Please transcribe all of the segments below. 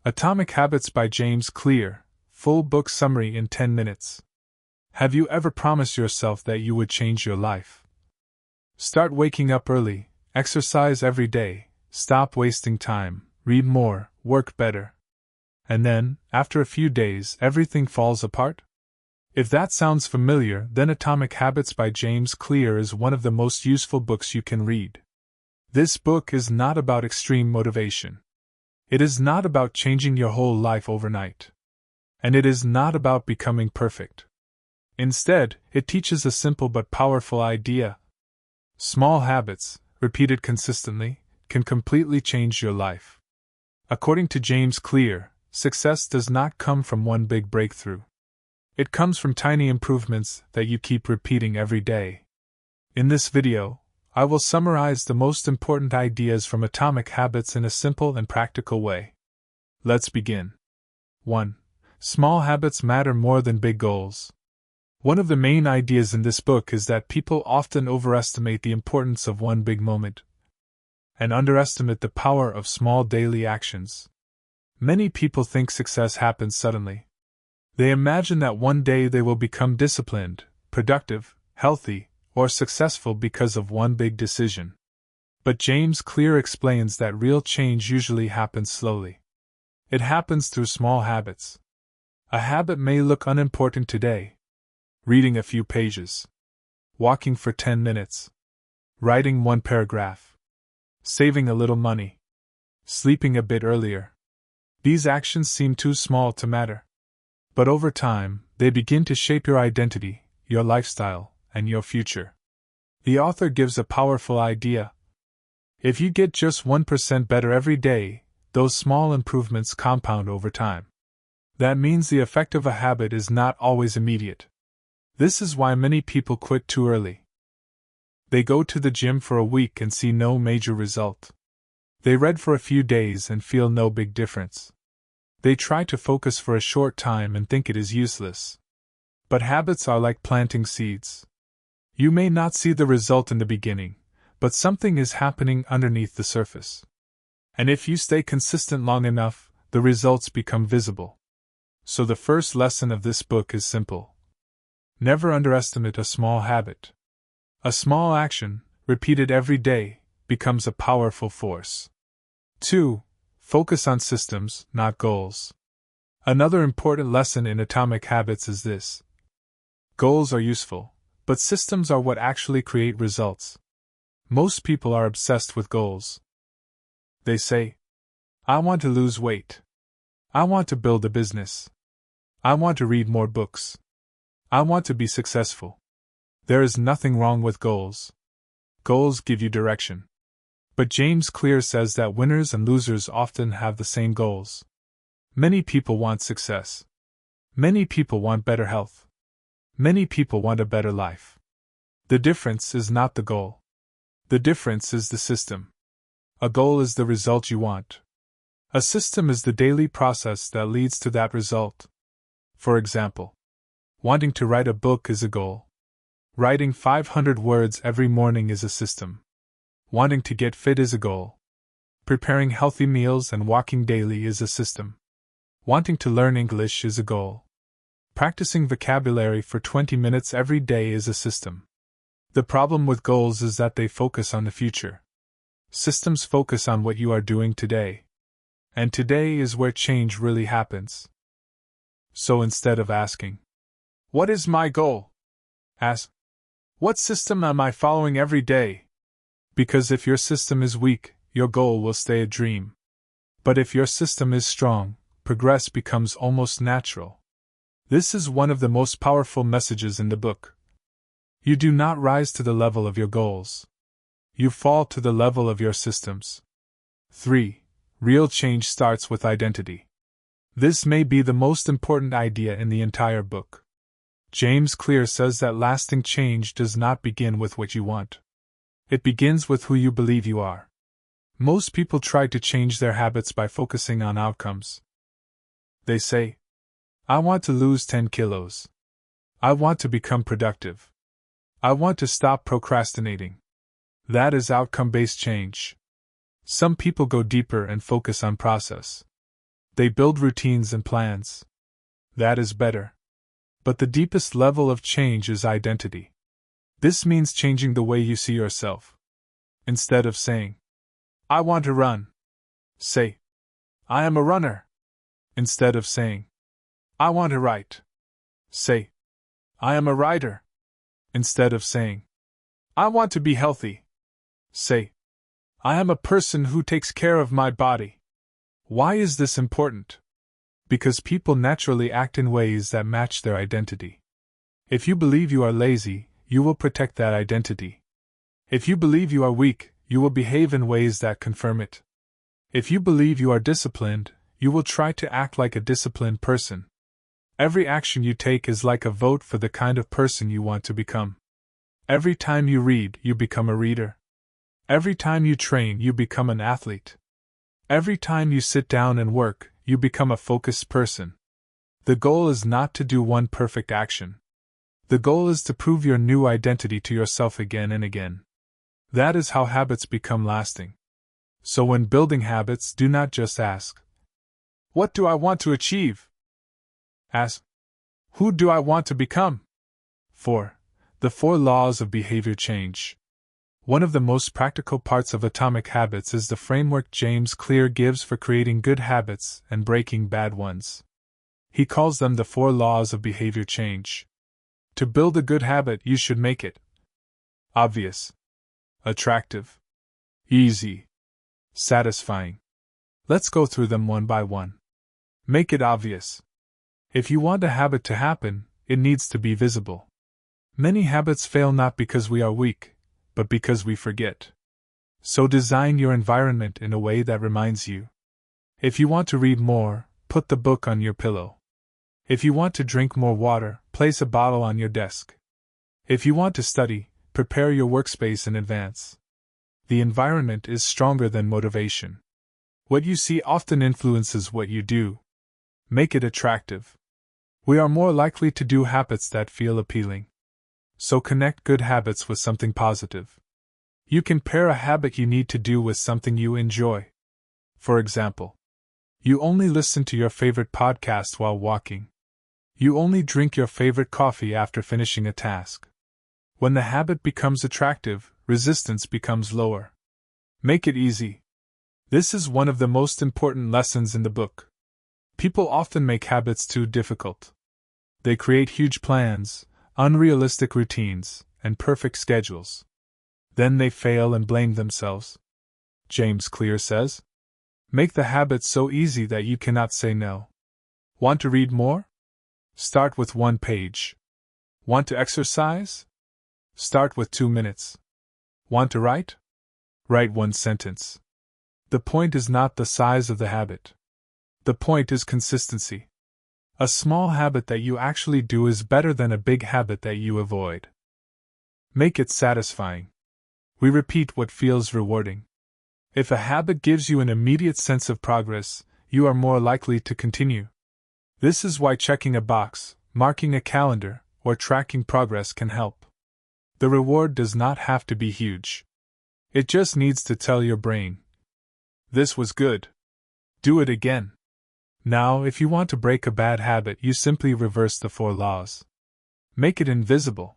Atomic Habits by James Clear, full book summary in 10 minutes. Have you ever promised yourself that you would change your life? Start waking up early, exercise every day, stop wasting time, read more, work better. And then, after a few days, everything falls apart? If that sounds familiar, then Atomic Habits by James Clear is one of the most useful books you can read. This book is not about extreme motivation. It is not about changing your whole life overnight. And it is not about becoming perfect. Instead, it teaches a simple but powerful idea. Small habits, repeated consistently, can completely change your life. According to James Clear, success does not come from one big breakthrough. It comes from tiny improvements that you keep repeating every day. In this video, I will summarize the most important ideas from Atomic Habits in a simple and practical way. Let's begin. 1. Small habits matter more than big goals. One of the main ideas in this book is that people often overestimate the importance of one big moment and underestimate the power of small daily actions. Many people think success happens suddenly. They imagine that one day they will become disciplined, productive, healthy, or successful because of one big decision. But James Clear explains that real change usually happens slowly. It happens through small habits. A habit may look unimportant today. Reading a few pages. Walking for 10 minutes. Writing one paragraph. Saving a little money. Sleeping a bit earlier. These actions seem too small to matter. But over time, they begin to shape your identity, your lifestyle, and your future. The author gives a powerful idea. If you get just 1% better every day, those small improvements compound over time. That means the effect of a habit is not always immediate. This is why many people quit too early. They go to the gym for a week and see no major result. They read for a few days and feel no big difference. They try to focus for a short time and think it is useless. But habits are like planting seeds. You may not see the result in the beginning, but something is happening underneath the surface. And if you stay consistent long enough, the results become visible. So the first lesson of this book is simple. Never underestimate a small habit. A small action, repeated every day, becomes a powerful force. 2. Focus on systems, not goals. Another important lesson in Atomic Habits is this. Goals are useful, but systems are what actually create results. Most people are obsessed with goals. They say, I want to lose weight. I want to build a business. I want to read more books. I want to be successful. There is nothing wrong with goals. Goals give you direction. But James Clear says that winners and losers often have the same goals. Many people want success. Many people want better health. Many people want a better life. The difference is not the goal. The difference is the system. A goal is the result you want. A system is the daily process that leads to that result. For example, wanting to write a book is a goal. Writing 500 words every morning is a system. Wanting to get fit is a goal. Preparing healthy meals and walking daily is a system. Wanting to learn English is a goal. Practicing vocabulary for 20 minutes every day is a system. The problem with goals is that they focus on the future. Systems focus on what you are doing today. And today is where change really happens. So instead of asking, what is my goal? Ask, what system am I following every day? Because if your system is weak, your goal will stay a dream. But if your system is strong, progress becomes almost natural. This is one of the most powerful messages in the book. You do not rise to the level of your goals. You fall to the level of your systems. 3. Real change starts with identity. This may be the most important idea in the entire book. James Clear says that lasting change does not begin with what you want. It begins with who you believe you are. Most people try to change their habits by focusing on outcomes. They say, I want to lose 10 kilos. I want to become productive. I want to stop procrastinating. That is outcome-based change. Some people go deeper and focus on process. They build routines and plans. That is better. But the deepest level of change is identity. This means changing the way you see yourself. Instead of saying, I want to run, say, I am a runner. Instead of saying, I want to write, say, I am a writer. Instead of saying, I want to be healthy, say, I am a person who takes care of my body. Why is this important? Because people naturally act in ways that match their identity. If you believe you are lazy, you will protect that identity. If you believe you are weak, you will behave in ways that confirm it. If you believe you are disciplined, you will try to act like a disciplined person. Every action you take is like a vote for the kind of person you want to become. Every time you read, you become a reader. Every time you train, you become an athlete. Every time you sit down and work, you become a focused person. The goal is not to do one perfect action. The goal is to prove your new identity to yourself again and again. That is how habits become lasting. So when building habits, do not just ask, what do I want to achieve? Ask, who do I want to become? 4. The 4 laws of behavior change. One of the most practical parts of Atomic Habits is the framework James Clear gives for creating good habits and breaking bad ones. He calls them the 4 laws of behavior change. To build a good habit, you should make it obvious, attractive, easy, satisfying. Let's go through them one by one. Make it obvious. If you want a habit to happen, it needs to be visible. Many habits fail not because we are weak, but because we forget. So design your environment in a way that reminds you. If you want to read more, put the book on your pillow. If you want to drink more water, place a bottle on your desk. If you want to study, prepare your workspace in advance. The environment is stronger than motivation. What you see often influences what you do. Make it attractive. We are more likely to do habits that feel appealing. So connect good habits with something positive. You can pair a habit you need to do with something you enjoy. For example, you only listen to your favorite podcast while walking. You only drink your favorite coffee after finishing a task. When the habit becomes attractive, resistance becomes lower. Make it easy. This is one of the most important lessons in the book. People often make habits too difficult. They create huge plans, unrealistic routines, and perfect schedules. Then they fail and blame themselves. James Clear says, make the habit so easy that you cannot say no. Want to read more? Start with 1 page. Want to exercise? Start with 2 minutes. Want to write? Write 1 sentence. The point is not the size of the habit. The point is consistency. A small habit that you actually do is better than a big habit that you avoid. Make it satisfying. We repeat what feels rewarding. If a habit gives you an immediate sense of progress, you are more likely to continue. This is why checking a box, marking a calendar, or tracking progress can help. The reward does not have to be huge. It just needs to tell your brain, this was good. Do it again. Now, if you want to break a bad habit, you simply reverse the 4 laws. Make it invisible.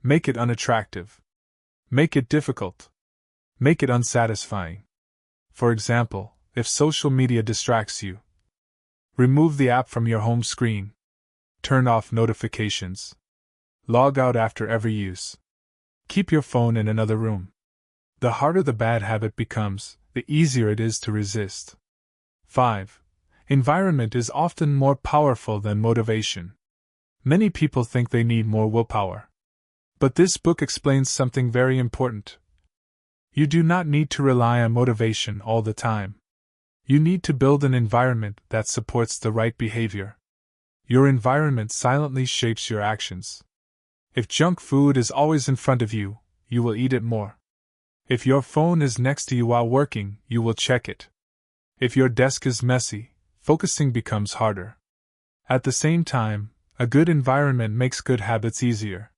Make it unattractive. Make it difficult. Make it unsatisfying. For example, if social media distracts you, remove the app from your home screen. Turn off notifications. Log out after every use. Keep your phone in another room. The harder the bad habit becomes, the easier it is to resist. 5. Environment is often more powerful than motivation. Many people think they need more willpower. But this book explains something very important. You do not need to rely on motivation all the time. You need to build an environment that supports the right behavior. Your environment silently shapes your actions. If junk food is always in front of you, you will eat it more. If your phone is next to you while working, you will check it. If your desk is messy, focusing becomes harder. At the same time, a good environment makes good habits easier.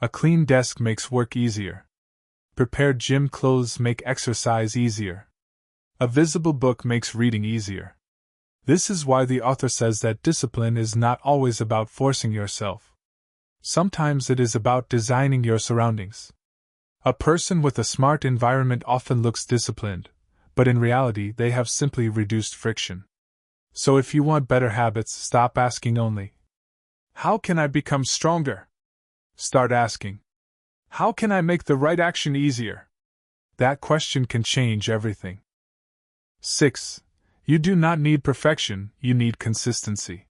A clean desk makes work easier. Prepared gym clothes make exercise easier. A visible book makes reading easier. This is why the author says that discipline is not always about forcing yourself. Sometimes it is about designing your surroundings. A person with a smart environment often looks disciplined, but in reality they have simply reduced friction. So if you want better habits, stop asking only, "How can I become stronger?" Start asking, "How can I make the right action easier?" That question can change everything. 6. You do not need perfection, you need consistency.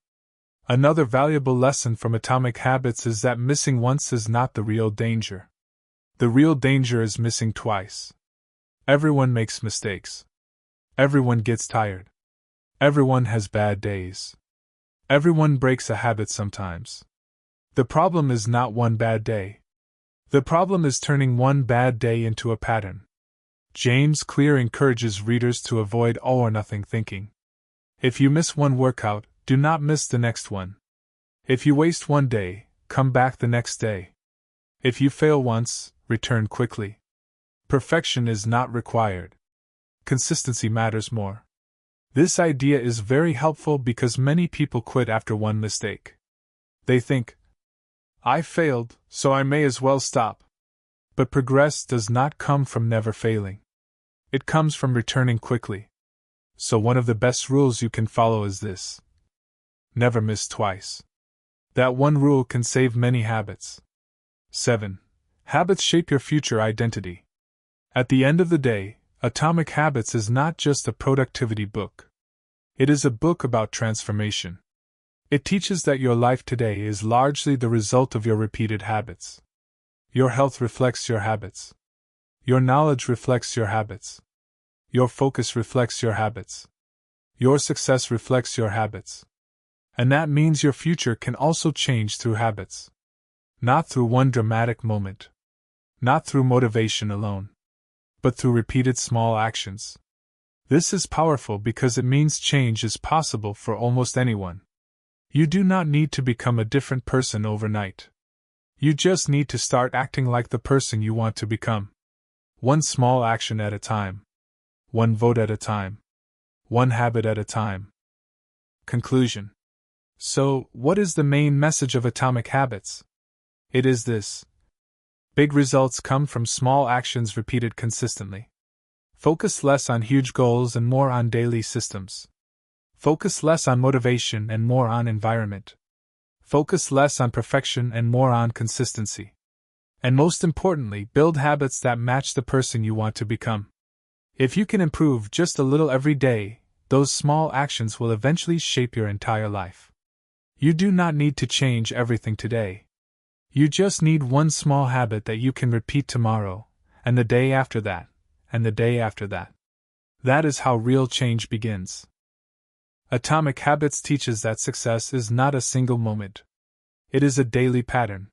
Another valuable lesson from Atomic Habits is that missing once is not the real danger. The real danger is missing twice. Everyone makes mistakes. Everyone gets tired. Everyone has bad days. Everyone breaks a habit sometimes. The problem is not one bad day. The problem is turning one bad day into a pattern. James Clear encourages readers to avoid all-or-nothing thinking. If you miss one workout, do not miss the next one. If you waste one day, come back the next day. If you fail once, return quickly. Perfection is not required. Consistency matters more. This idea is very helpful because many people quit after one mistake. They think, "I failed, so I may as well stop." But progress does not come from never failing. It comes from returning quickly. So one of the best rules you can follow is this: never miss twice. That one rule can save many habits. 7. Habits shape your future identity. At the end of the day, Atomic Habits is not just a productivity book. It is a book about transformation. It teaches that your life today is largely the result of your repeated habits. Your health reflects your habits. Your knowledge reflects your habits. Your focus reflects your habits. Your success reflects your habits. And that means your future can also change through habits. Not through one dramatic moment. Not through motivation alone. But through repeated small actions. This is powerful because it means change is possible for almost anyone. You do not need to become a different person overnight. You just need to start acting like the person you want to become. One small action at a time. One vote at a time. One habit at a time. Conclusion. So, what is the main message of Atomic Habits? It is this: big results come from small actions repeated consistently. Focus less on huge goals and more on daily systems. Focus less on motivation and more on environment. Focus less on perfection and more on consistency. And most importantly, build habits that match the person you want to become. If you can improve just a little every day, those small actions will eventually shape your entire life. You do not need to change everything today. You just need one small habit that you can repeat tomorrow, and the day after that, and the day after that. That is how real change begins. Atomic Habits teaches that success is not a single moment. It is a daily pattern.